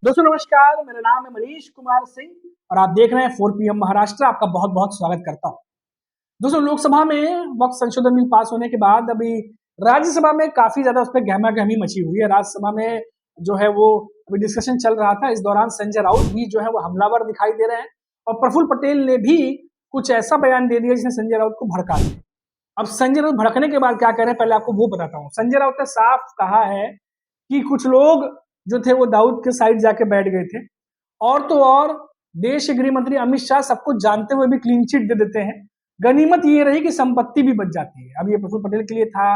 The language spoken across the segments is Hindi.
दोस्तों नमस्कार, मेरा नाम है मनीष कुमार सिंह और आप देख रहे हैं 4 PM महाराष्ट्र। आपका बहुत बहुत स्वागत करता हूं। दोस्तों लोकसभा में वक्त संशोधन बिल पास होने के बाद अभी राज्यसभा में काफी ज्यादा उस पर गहमा गहमी मची हुई है। राज्यसभा में जो है वो अभी डिस्कशन चल रहा था। इस दौरान संजय राउत भी जो है वो हमलावर दिखाई दे रहे हैं और प्रफुल्ल पटेल ने भी कुछ ऐसा बयान दे दिया जिसने संजय राउत को भड़का दिया। अब संजय राउत भड़कने के बाद क्या कह रहे हैं पहले आपको वो बताता हूँ। संजय राउत ने साफ कहा है कि कुछ लोग जो थे वो दाऊद के साइड जाके बैठ गए थे और तो और देश के गृह मंत्री अमित शाह सबको जानते हुए भी क्लीन चिट दे देते हैं। गनीमत ये रही कि संपत्ति भी बच जाती है। अब ये प्रफुल्ल पटेल के लिए था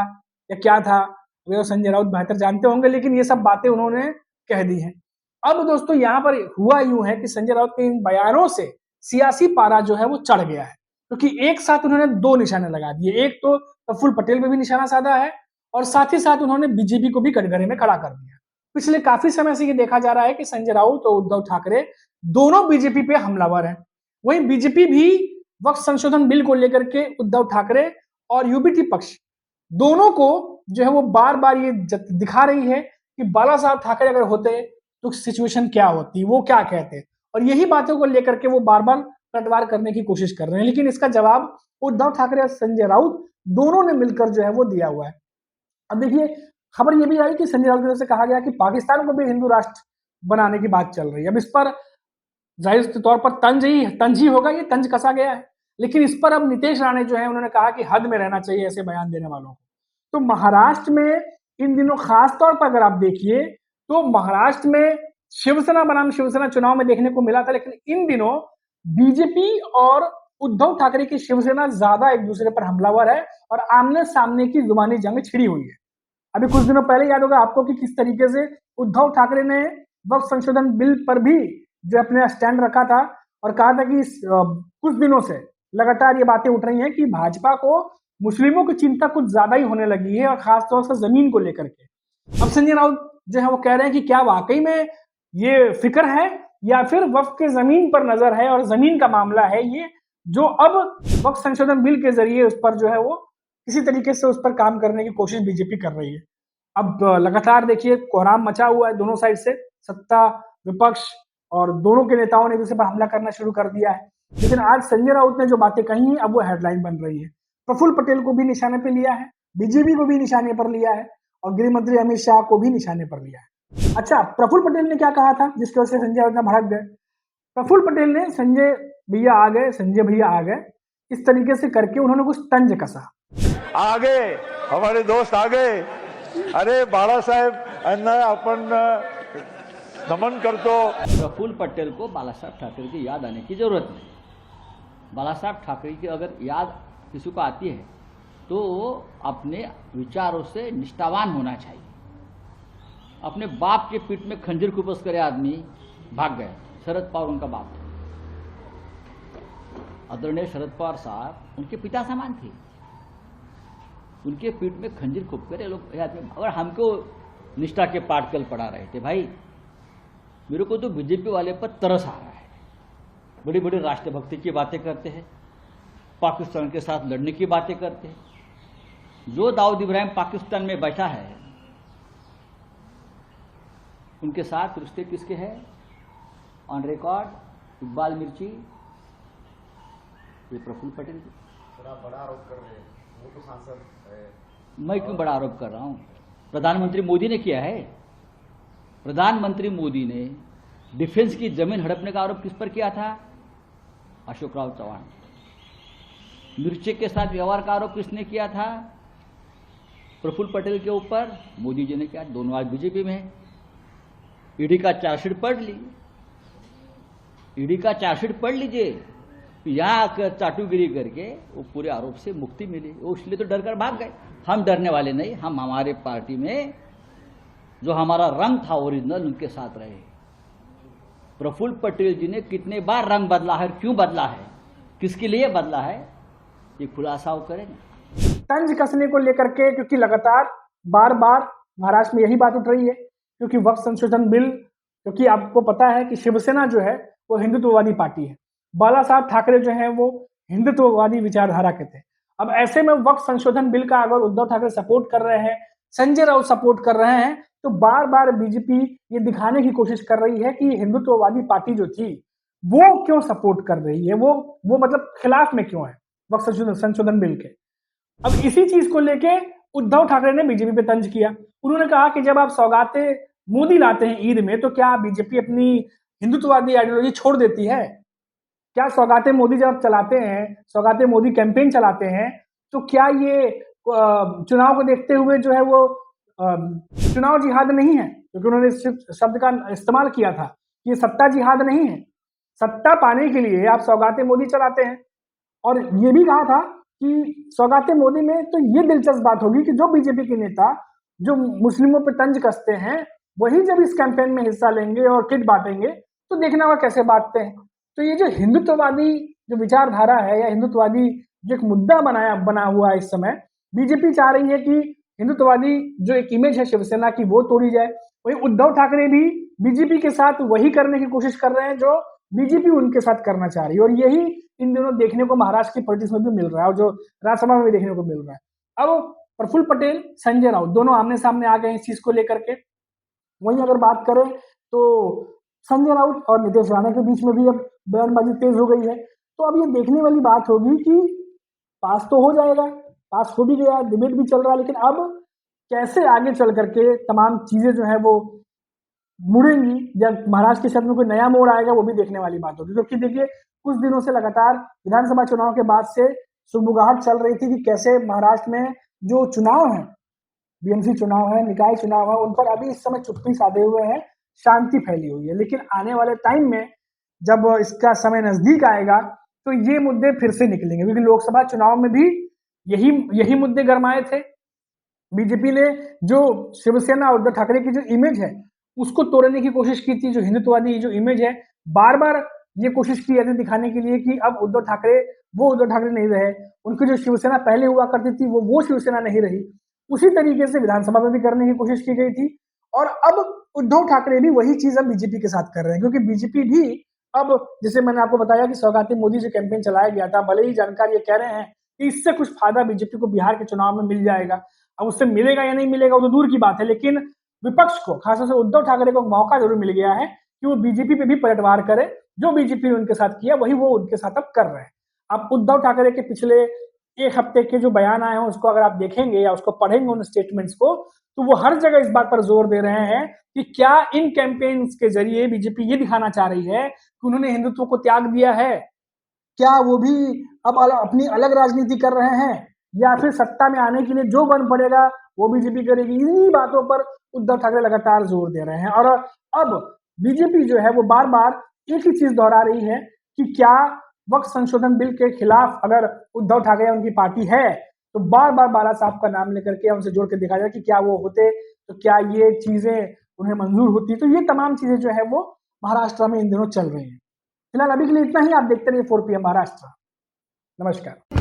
या क्या था वे संजय राउत बेहतर जानते होंगे, लेकिन ये सब बातें उन्होंने कह दी हैं। अब दोस्तों यहाँ पर हुआ यूं है कि संजय राउत के इन बयानों से सियासी पारा जो है वो चढ़ गया है, क्योंकि एक साथ उन्होंने दो निशाने लगा दिए। एक तो प्रफुल्ल पटेल पे भी निशाना साधा है और साथ ही साथ उन्होंने बीजेपी को भी कटघरे में खड़ा कर दिया। पिछले काफी समय से ये देखा जा रहा है कि संजय राउत और उद्धव ठाकरे दोनों बीजेपी पे हमलावर हैं। वहीं बीजेपी भी वक्त संशोधन बिल को लेकर के उद्धव ठाकरे और यूबीटी पक्ष दोनों को जो है वो बार बार ये दिखा रही है कि बाला साहब ठाकरे अगर होते तो सिचुएशन क्या होती, वो क्या कहते, और यही बातों को लेकर के वो बार बार पलटवार करने की कोशिश कर रहे हैं। लेकिन इसका जवाब उद्धव ठाकरे और संजय राउत दोनों ने मिलकर जो है वो दिया हुआ है। अब देखिए खबर ये भी आई कि संजय राउत से कहा गया कि पाकिस्तान को भी हिंदू राष्ट्र बनाने की बात चल रही है। अब इस पर जाहिर तौर पर तंज ही होगा, ये तंज कसा गया है। लेकिन इस पर अब नीतीश राणे जो है उन्होंने कहा कि हद में रहना चाहिए ऐसे बयान देने वालों को। तो महाराष्ट्र में इन दिनों खास तौर पर अगर आप देखिए तो महाराष्ट्र में शिवसेना बनाम शिवसेना चुनाव में देखने को मिला था, लेकिन इन दिनों बीजेपी और उद्धव ठाकरे की शिवसेना ज्यादा एक दूसरे पर हमलावर है और आमने सामने की जुबानी जंग छिड़ी हुई है। अभी कुछ दिनों पहले याद होगा आपको कि किस तरीके से उद्धव ठाकरे ने वक्त संशोधन बिल पर भी जो अपने स्टैंड रखा था और कहा था कि कुछ दिनों से लगातार ये बातें उठ रही हैं कि भाजपा को मुस्लिमों की चिंता कुछ ज्यादा ही होने लगी है और खासतौर से जमीन को लेकर के। अब संजय राउत जो है वो कह रहे हैं कि क्या वाकई में ये फिक्र है या फिर वक्त के जमीन पर नजर है और जमीन का मामला है ये, जो अब वक्त संशोधन बिल के जरिए उस पर जो है वो किसी तरीके से उस पर काम करने की कोशिश बीजेपी कर रही है। अब लगातार देखिए कोहराम मचा हुआ है दोनों साइड से, सत्ता विपक्ष और दोनों के नेताओं ने दूसरे पर हमला करना शुरू कर दिया है। लेकिन आज संजय राउत ने जो बातें कही हैं अब वो हेडलाइन बन रही है। प्रफुल्ल पटेल को भी निशाने पर लिया है, बीजेपी को भी निशाने पर लिया है और गृह मंत्री अमित शाह को भी निशाने पर लिया है। अच्छा, प्रफुल्ल पटेल ने क्या कहा था जिसकी वजह से संजय राउत भड़क गए? प्रफुल्ल पटेल ने संजय भैया आ गए, संजय भैया आ गए, इस तरीके से करके उन्होंने कुछ तंज कसा। आ गए हमारे दोस्त आ गए, अरे बाला साहेब अपन नमन करतो। प्रफुल्ल पटेल को बाला साहब ठाकरे की याद आने की जरूरत नहीं। बाला साहब ठाकरे की अगर याद किसी को आती है तो अपने विचारों से निष्ठावान होना चाहिए। अपने बाप के पीठ में खंजर कुपस करे आदमी भाग गए। शरद पवार उनका बाप था। आदरणीय शरद पवार साहब उनके पिता समान थे। उनके पीठ में खंजर खूब करे लोग और हमको निष्ठा के पाठकल पढ़ा रहे थे। भाई मेरे को तो बीजेपी वाले पर तरस आ रहा है। बड़ी बड़ी राष्ट्रभक्ति की बातें करते हैं, पाकिस्तान के साथ लड़ने की बातें करते हैं। जो दाऊद इब्राहिम पाकिस्तान में बैठा है उनके साथ रिश्ते किसके हैं? ऑन रिकॉर्ड इकबाल मिर्ची, ये प्रफुल्ल पटेल जी। बड़ा आरोप कर रहे हैं, वो तो सांसद है। मैं क्यों बड़ा आरोप कर रहा हूं? प्रधानमंत्री मोदी ने किया है। प्रधानमंत्री मोदी ने डिफेंस की जमीन हड़पने का आरोप किस पर किया था? अशोक राव चौहान। मिर्ची के साथ व्यवहार का आरोप किसने किया था? प्रफुल्ल पटेल के ऊपर मोदी जी ने किया। दोनों आज बीजेपी में है। ईडी का चार्जशीट पढ़ ली, ईडी का चार्जशीट पढ़ लीजिए। यहाँ आकर चाटुगिरी करके वो पूरे आरोप से मुक्ति मिली। वो इसलिए तो डर कर भाग गए। हम डरने वाले नहीं, हम हमारे पार्टी में जो हमारा रंग था ओरिजिनल उनके साथ रहे। प्रफुल्ल पटेल जी ने कितने बार रंग बदला है, क्यों बदला है, किसके लिए बदला है, ये खुलासा वो करेंगे। तंज कसने को लेकर के क्योंकि लगातार बार बार महाराष्ट्र में यही बात उठ रही है, क्योंकि वक्त संशोधन बिल, क्योंकि आपको पता है कि शिवसेना जो है वो हिंदुत्ववादी पार्टी है। बाला साहब ठाकरे जो हैं वो हिंदुत्ववादी विचारधारा के थे। अब ऐसे में वक्त संशोधन बिल का अगर उद्धव ठाकरे सपोर्ट कर रहे हैं, संजय राउत सपोर्ट कर रहे हैं, तो बार बार बीजेपी ये दिखाने की कोशिश कर रही है कि हिंदुत्ववादी पार्टी जो थी वो क्यों सपोर्ट कर रही है, वो मतलब खिलाफ में क्यों है वक्त संशोधन बिल के। अब इसी चीज को लेके उद्धव ठाकरे ने बीजेपी पे तंज किया। उन्होंने कहा कि जब आप सौगातें मोदी लाते हैं ईद में, तो क्या बीजेपी अपनी हिंदुत्ववादी आइडियोलॉजी छोड़ देती है? क्या सौगातें मोदी जब चलाते हैं, सौगातें मोदी कैंपेन चलाते हैं, तो क्या ये चुनाव को देखते हुए जो है वो चुनाव जिहाद नहीं है? क्योंकि उन्होंने इस शब्द का इस्तेमाल किया था कि ये सत्ता जिहाद नहीं है। सत्ता पाने के लिए आप सौगातें मोदी चलाते हैं। और ये भी कहा था कि सौगातें मोदी में तो ये दिलचस्प बात होगी कि जो बीजेपी के नेता जो मुस्लिमों पे तंज कसते हैं, वही जब इस कैंपेन में हिस्सा लेंगे और किट बांटेंगे, तो देखना होगा कैसे बांटते हैं। तो ये जो हिंदुत्ववादी जो विचारधारा है या हिंदुत्ववादी जो एक मुद्दा बना हुआ है इस समय, बीजेपी चाह रही है कि हिंदुत्ववादी जो एक इमेज है शिवसेना की वो तोड़ी जाए। वही उद्धव ठाकरे भी बीजेपी के साथ वही करने की कोशिश कर रहे हैं जो बीजेपी उनके साथ करना चाह रही है। और यही इन दिनों देखने को महाराष्ट्र की पॉलिटिक्स में भी मिल रहा है और जो राज्यसभा में भी देखने को मिल रहा है। अब प्रफुल्ल पटेल, संजय राउत दोनों आमने सामने आ गए इस चीज को लेकर के। वहीं अगर बात करें तो संजय राउत और नीतीश राणा के बीच में भी अब बयानबाजी तेज हो गई है। तो अब ये देखने वाली बात होगी कि पास तो हो जाएगा, पास हो भी गया, डिबेट भी चल रहा है, लेकिन अब कैसे आगे चल करके तमाम चीजें जो है वो मुड़ेंगी, जब महाराष्ट्र के क्षेत्र में कोई नया मोड़ आएगा, वो भी देखने वाली बात होगी। क्योंकि देखिए कुछ दिनों से लगातार विधानसभा चुनाव के बाद से सुगबुगाहट चल रही थी कि कैसे महाराष्ट्र में जो चुनाव है, बीएमसी चुनाव है, निकाय चुनाव है, उन पर अभी इस समय चुप्पी साधे हुए हैं, शांति फैली हुई है। लेकिन आने वाले टाइम में जब इसका समय नजदीक आएगा तो ये मुद्दे फिर से निकलेंगे, क्योंकि लोकसभा चुनाव में भी यही मुद्दे गरमाए थे। बीजेपी ने जो शिवसेना उद्धव ठाकरे की जो इमेज है उसको तोड़ने की कोशिश की थी। जो हिंदुत्ववादी जो इमेज है, बार बार ये कोशिश की जाती दिखाने के लिए कि अब उद्धव ठाकरे नहीं रहे, उनकी जो शिवसेना पहले हुआ करती थी वो शिवसेना नहीं रही। उसी तरीके से विधानसभा में भी करने की कोशिश की गई थी। और अब उद्धव ठाकरे भी वही चीज अब बीजेपी के साथ कर रहे हैं, क्योंकि बीजेपी भी अब, जैसे मैंने आपको बताया कि सौगाती मोदी जो कैंपेन चलाया गया था, भले ही जानकार ये कह रहे हैं कि इससे कुछ फायदा बीजेपी को बिहार के चुनाव में मिल जाएगा। अब उससे मिलेगा या नहीं मिलेगा वो तो दूर की बात है, लेकिन विपक्ष को, खासतौर से उद्धव ठाकरे को मौका जरूर मिल गया है कि वो बीजेपी पे भी पलटवार करे। जो बीजेपी ने उनके साथ किया वही वो उनके साथ अब कर रहे हैं। अब उद्धव ठाकरे के पिछले एक हफ्ते के जो बयान आए हैं उसको अगर आप देखेंगे या उसको पढ़ेंगे उन स्टेटमेंट्स को, तो वो हर जगह इस बात पर जोर दे रहे हैं कि क्या इन कैंपेन्स के जरिए बीजेपी ये दिखाना चाह रही है कि उन्होंने हिंदुत्व को त्याग दिया है, क्या वो भी अब अपनी अलग राजनीति कर रहे हैं, या फिर सत्ता में आने के लिए जो बन पड़ेगा वो बीजेपी करेगी। इन्हीं बातों पर उद्धव ठाकरे लगातार जोर दे रहे हैं। और अब बीजेपी जो है वो बार बार एक ही चीज दोहरा रही है कि क्या वक्त संशोधन बिल के खिलाफ अगर उद्धव ठाकरे उनकी पार्टी है तो बार बार बाला साहब का नाम लेकर के उनसे जोड़ के दिखाया जाए कि क्या वो होते तो क्या ये चीजें उन्हें मंजूर होती। तो ये तमाम चीजें जो है वो महाराष्ट्र में इन दिनों चल रही हैं। फिलहाल अभी के लिए इतना ही। आप देखते रहिए 4 PM महाराष्ट्र। नमस्कार।